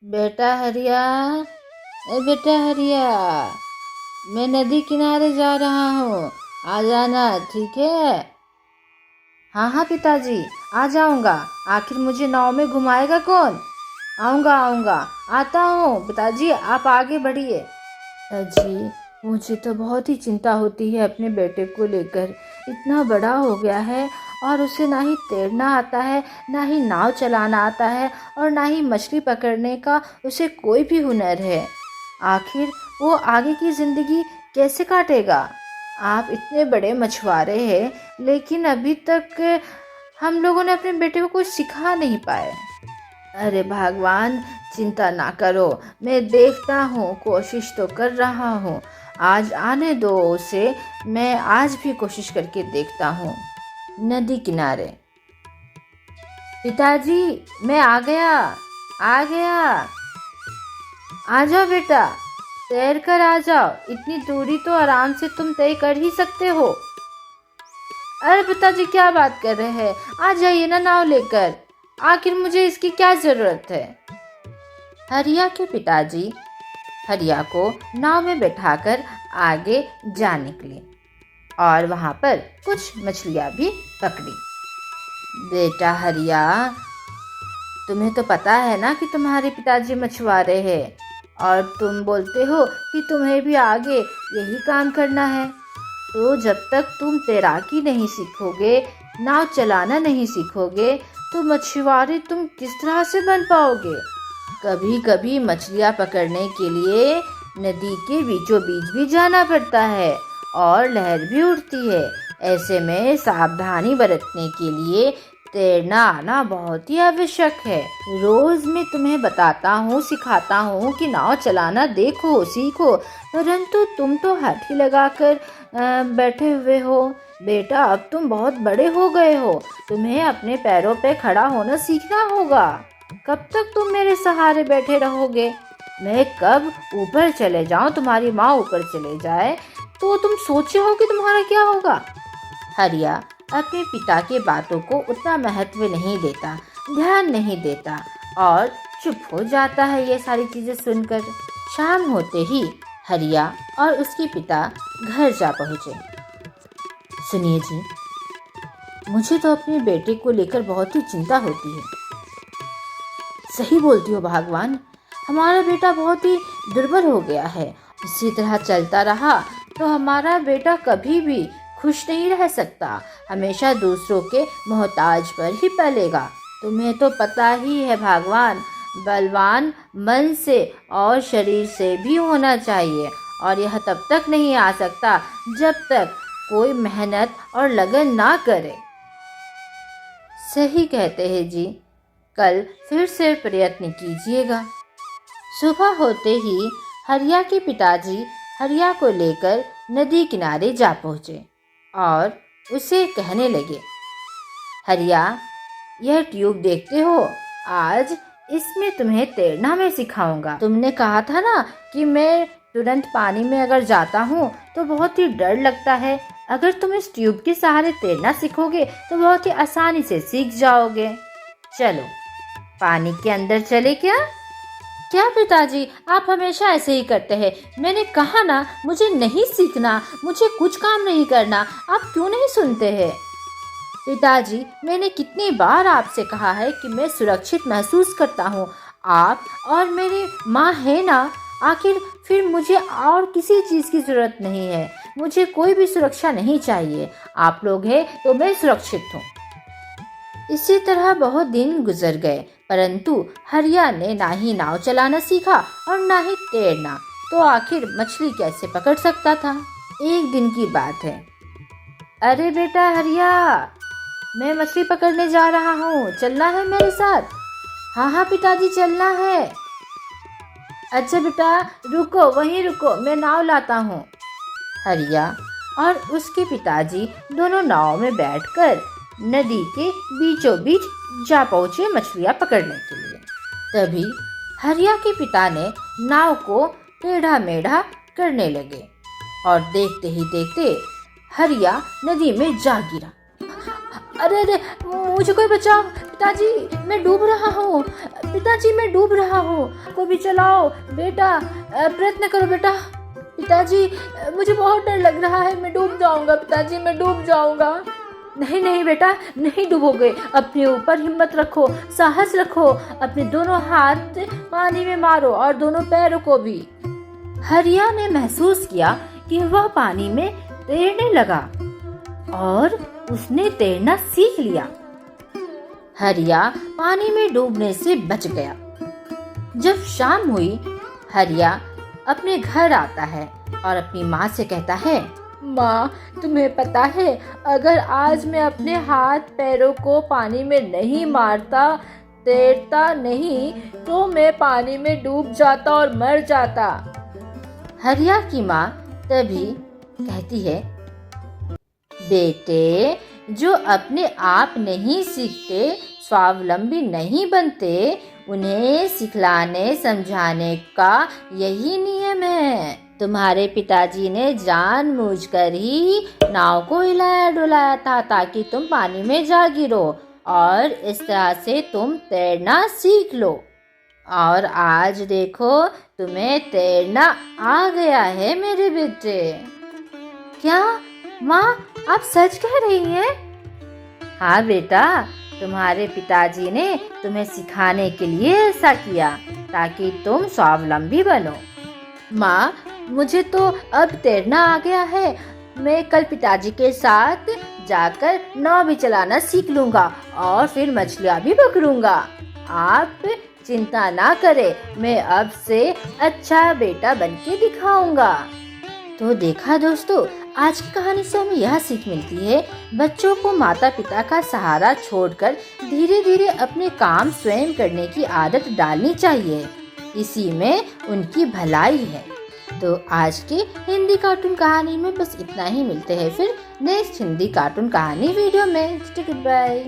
बेटा हरिया, ए बेटा हरिया, मैं नदी किनारे जा रहा हूँ, आ जाना, ठीक है? हाँ हाँ पिताजी, आ जाऊँगा। आखिर मुझे नाव में घुमाएगा कौन? आऊँगा आऊँगा, आता हूँ पिताजी, आप आगे बढ़िए। जी, मुझे तो बहुत ही चिंता होती है अपने बेटे को लेकर। इतना बड़ा हो गया है और उसे ना ही तैरना आता है, ना ही नाव चलाना आता है और ना ही मछली पकड़ने का उसे कोई भी हुनर है। आखिर वो आगे की ज़िंदगी कैसे काटेगा? आप इतने बड़े मछुआरे हैं, लेकिन अभी तक हम लोगों ने अपने बेटे को कुछ सिखा नहीं पाए। अरे भगवान, चिंता ना करो, मैं देखता हूँ, कोशिश तो कर रहा हूँ। आज आने दो उसे, मैं आज भी कोशिश करके देखता हूँ। नदी किनारे। पिताजी, मैं आ गया, आ गया। आ जाओ बेटा, तैर कर आ जाओ, इतनी दूरी तो आराम से तुम तय कर ही सकते हो। अरे पिताजी, क्या बात कर रहे हैं? आ जाइए ना नाव लेकर, आखिर मुझे इसकी क्या जरूरत है? हरिया के पिताजी हरिया को नाव में बैठाकर आगे जा निकले और वहां पर कुछ मछलियां भी पकड़ी। बेटा हरिया, तुम्हें तो पता है ना कि तुम्हारे पिताजी मछुआरे हैं और तुम बोलते हो कि तुम्हें भी आगे यही काम करना है। तो जब तक तुम तैराकी नहीं सीखोगे, नाव चलाना नहीं सीखोगे, तो मछुआरे तुम किस तरह से बन पाओगे? कभी कभी मछलियाँ पकड़ने के लिए नदी के बीचों बीच भी जाना पड़ता है और लहर भी उठती है। ऐसे में सावधानी बरतने के लिए तैरना आना बहुत ही आवश्यक है। रोज मैं तुम्हें बताता हूँ, सिखाता हूँ कि नाव चलाना देखो, सीखो, परंतु तुम तो हाथी लगाकर बैठे हुए हो। बेटा, अब तुम बहुत बड़े हो गए हो, तुम्हें अपने पैरों पे खड़ा होना सीखना होगा। कब तक तुम मेरे सहारे बैठे रहोगे? मैं कब ऊपर चले जाऊं, तुम्हारी माँ ऊपर चले जाए, तो तुम सोचे हो कि तुम्हारा क्या होगा? हरिया अपने पिता के बातों को उतना महत्व नहीं देता, ध्यान नहीं देता और चुप हो जाता है ये सारी चीजें सुनकर। शाम होते ही हरिया और उसके पिता घर जा पहुँचे। सुनिए जी, मुझे तो अपने बेटे को लेकर बहुत ही चिंता होती है। सही बोलती हो भगवान, हमारा बेटा बहुत ही दुर्बल हो गया है। इसी तरह चलता रहा तो हमारा बेटा कभी भी खुश नहीं रह सकता, हमेशा दूसरों के मोहताज पर ही पलेगा। तुम्हें तो पता ही है भगवान, बलवान मन से और शरीर से भी होना चाहिए और यह तब तक नहीं आ सकता जब तक कोई मेहनत और लगन ना करे। सही कहते हैं जी, कल फिर से प्रयत्न कीजिएगा। सुबह होते ही हरिया के पिताजी हरिया को लेकर नदी किनारे जा पहुँचे और उसे कहने लगे, हरिया, यह ट्यूब देखते हो, आज इसमें तुम्हें तैरना मैं सिखाऊंगा। तुमने कहा था ना कि मैं तुरंत पानी में अगर जाता हूँ तो बहुत ही डर लगता है। अगर तुम इस ट्यूब के सहारे तैरना सीखोगे तो बहुत ही आसानी से सीख जाओगे। चलो पानी के अंदर चले क्या? क्या पिताजी, आप हमेशा ऐसे ही करते हैं। मैंने कहा ना, मुझे नहीं सीखना, मुझे कुछ काम नहीं करना, आप क्यों नहीं सुनते हैं? पिताजी, मैंने कितनी बार आपसे कहा है कि मैं सुरक्षित महसूस करता हूँ। आप और मेरी माँ है ना, आखिर फिर मुझे और किसी चीज़ की ज़रूरत नहीं है। मुझे कोई भी सुरक्षा नहीं चाहिए। आप लोग हैं तो मैं सुरक्षित हूँ। इसी तरह बहुत दिन गुजर गए, परंतु हरिया ने ना ही नाव चलाना सीखा और ना ही तैरना, तो आखिर मछली कैसे पकड़ सकता था? एक दिन की बात है। अरे बेटा हरिया, मैं मछली पकड़ने जा रहा हूँ, चलना है मेरे साथ? हाँ हाँ पिताजी, चलना है। अच्छा बेटा, रुको, वहीं रुको, मैं नाव लाता हूँ। हरिया और उसके पिताजी दोनों नाव में बैठकर नदी के बीचों बीच जा पहुँचे मछलियाँ पकड़ने के लिए। तभी हरिया के पिता ने नाव को टेढ़ा मेढ़ा करने लगे और देखते ही देखते हरिया नदी में जा गिरा। अरे अरे, मुझे कोई बचाओ पिताजी, मैं डूब रहा हूँ। पिताजी मैं डूब रहा हूँ, को भी चलाओ बेटा, प्रयत्न करो बेटा। पिताजी मुझे बहुत डर लग रहा है, मैं डूब जाऊंगा पिताजी, मैं डूब जाऊंगा। नहीं नहीं बेटा, नहीं डूबोगे, अपने ऊपर हिम्मत रखो, साहस रखो, अपने दोनों हाथ पानी में मारो और दोनों पैरों को भी। हरिया ने महसूस किया कि वह पानी में तैरने लगा और उसने तैरना सीख लिया। हरिया पानी में डूबने से बच गया। जब शाम हुई, हरिया अपने घर आता है और अपनी माँ से कहता है, माँ तुम्हें पता है, अगर आज मैं अपने हाथ पैरों को पानी में नहीं मारता, तैरता नहीं, तो मैं पानी में डूब जाता और मर जाता। हरिया की माँ तभी कहती है, बेटे जो अपने आप नहीं सीखते, स्वावलंबी नहीं बनते, उन्हें सिखलाने समझाने का यही नियम है। तुम्हारे पिताजी ने जानबूझकर ही नाव को हिलाया डुलाया था ताकि तुम पानी में जा गिरो और इस तरह से तुम तैरना सीख लो। और आज देखो तुम्हें तैरना आ गया है मेरे बेटे। क्या माँ आप सच कह रही हैं? हाँ बेटा, तुम्हारे पिताजी ने तुम्हें सिखाने के लिए ऐसा किया ताकि तुम स्वावलंबी बनो। माँ मुझे तो अब तैरना आ गया है, मैं कल पिताजी के साथ जाकर नाव भी चलाना सीख लूँगा और फिर मछलियाँ भी पकड़ूंगा। आप चिंता ना करें, मैं अब से अच्छा बेटा बनके दिखाऊंगा। तो देखा दोस्तों, आज की कहानी से हमें यह सीख मिलती है, बच्चों को माता पिता का सहारा छोड़कर धीरे धीरे अपने काम स्वयं करने की आदत डालनी चाहिए। इसी में उनकी भलाई है। तो आज के हिंदी कार्टून कहानी में बस इतना ही। मिलते हैं फिर नेक्स्ट हिंदी कार्टून कहानी वीडियो में। Good bye.